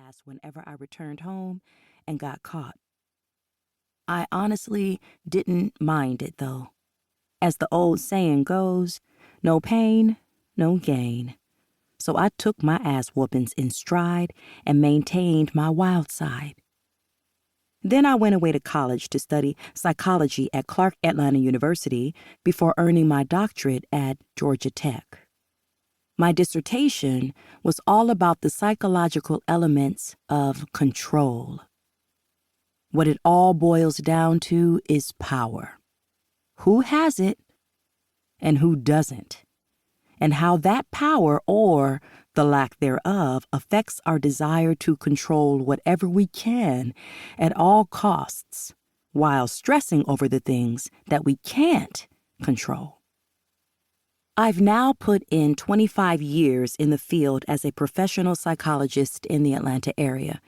ass whenever I returned home and got caught. I honestly didn't mind it, though. As the old saying goes, no pain, no gain. So I took my ass whoopings in stride and maintained my wild side. Then I went away to college to study psychology at Clark Atlanta University before earning my doctorate at Georgia Tech. My dissertation was all about the psychological elements of control. What it all boils down to is power. Who has it and who doesn't, and how that power, or the lack thereof, affects our desire to control whatever we can at all costs, while stressing over the things that we can't control. I've now put in 25 years in the field as a professional psychologist in the Atlanta area,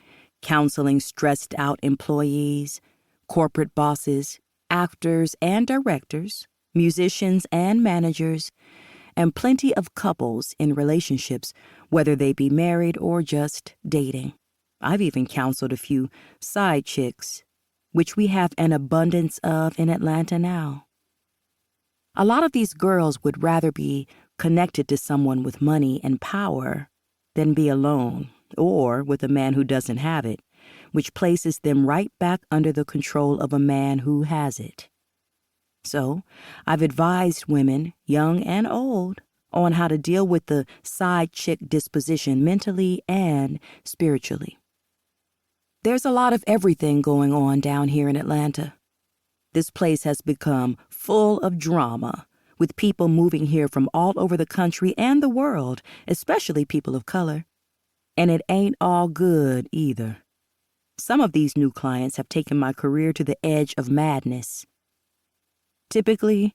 counseling stressed-out employees, corporate bosses, actors and directors, musicians and managers, and plenty of couples in relationships, whether they be married or just dating. I've even counseled a few side chicks, which we have an abundance of in Atlanta now. A lot of these girls would rather be connected to someone with money and power than be alone or with a man who doesn't have it, which places them right back under the control of a man who has it. So, I've advised women, young and old, on how to deal with the side chick disposition mentally and spiritually. There's a lot of everything going on down here in Atlanta. This place has become full of drama, with people moving here from all over the country and the world, especially people of color. And it ain't all good either. Some of these new clients have taken my career to the edge of madness. Typically,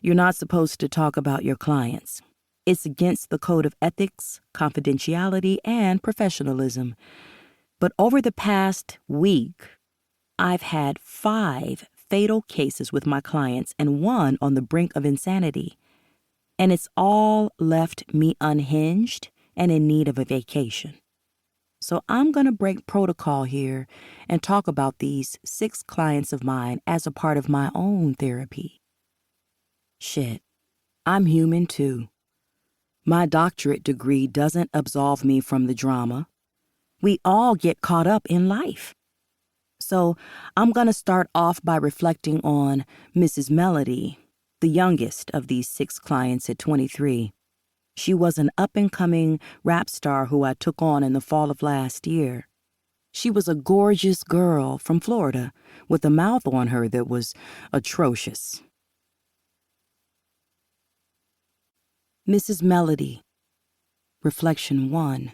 you're not supposed to talk about your clients. It's against the code of ethics, confidentiality, and professionalism. But over the past week, I've had 5 fatal cases with my clients and 1 on the brink of insanity. And it's all left me unhinged and in need of a vacation. So I'm going to break protocol here and talk about these 6 clients of mine as a part of my own therapy. Shit, I'm human too. My doctorate degree doesn't absolve me from the drama. We all get caught up in life. So I'm going to start off by reflecting on Mrs. Melody, the youngest of these 6 clients at 23. She was an up-and-coming rap star who I took on in the fall of last year. She was a gorgeous girl from Florida with a mouth on her that was atrocious. Mrs. Melody, Reflection 1.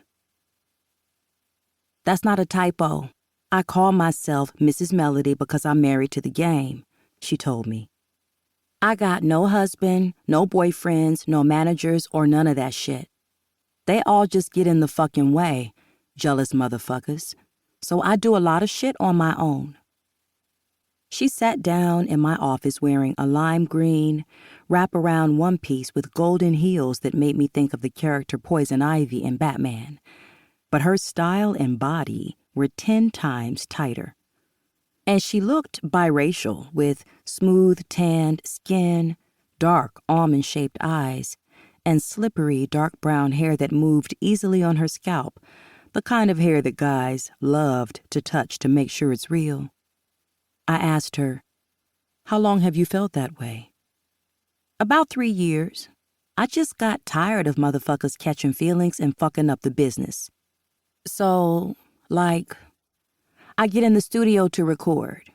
That's not a typo. I call myself Mrs. Melody because I'm married to the game, she told me. I got no husband, no boyfriends, no managers, or none of that shit. They all just get in the fucking way, jealous motherfuckers. So I do a lot of shit on my own. She sat down in my office wearing a lime green, wraparound one-piece with golden heels that made me think of the character Poison Ivy in Batman. But her style and body were 10 times tighter. And she looked biracial with smooth tanned skin, dark almond-shaped eyes, and slippery dark brown hair that moved easily on her scalp, the kind of hair that guys loved to touch to make sure it's real. I asked her, "How long have you felt that way?" "About 3 years. I just got tired of motherfuckers catching feelings and fucking up the business. So, I get in the studio to record,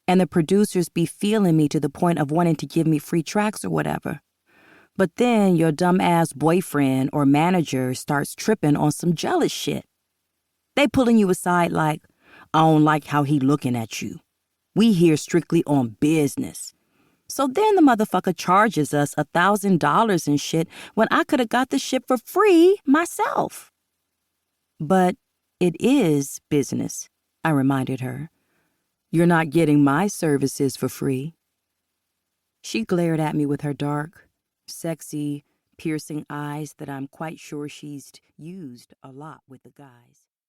and the producers be feeling me to the point of wanting to give me free tracks or whatever. But then your dumb-ass boyfriend or manager starts tripping on some jealous shit. They pulling you aside like, I don't like how he looking at you. We here strictly on business. So then the motherfucker charges us $1,000 and shit when I could have got the shit for free myself." "But it is business," I reminded her. "You're not getting my services for free." She glared at me with her dark, sexy, piercing eyes that I'm quite sure she's used a lot with the guys.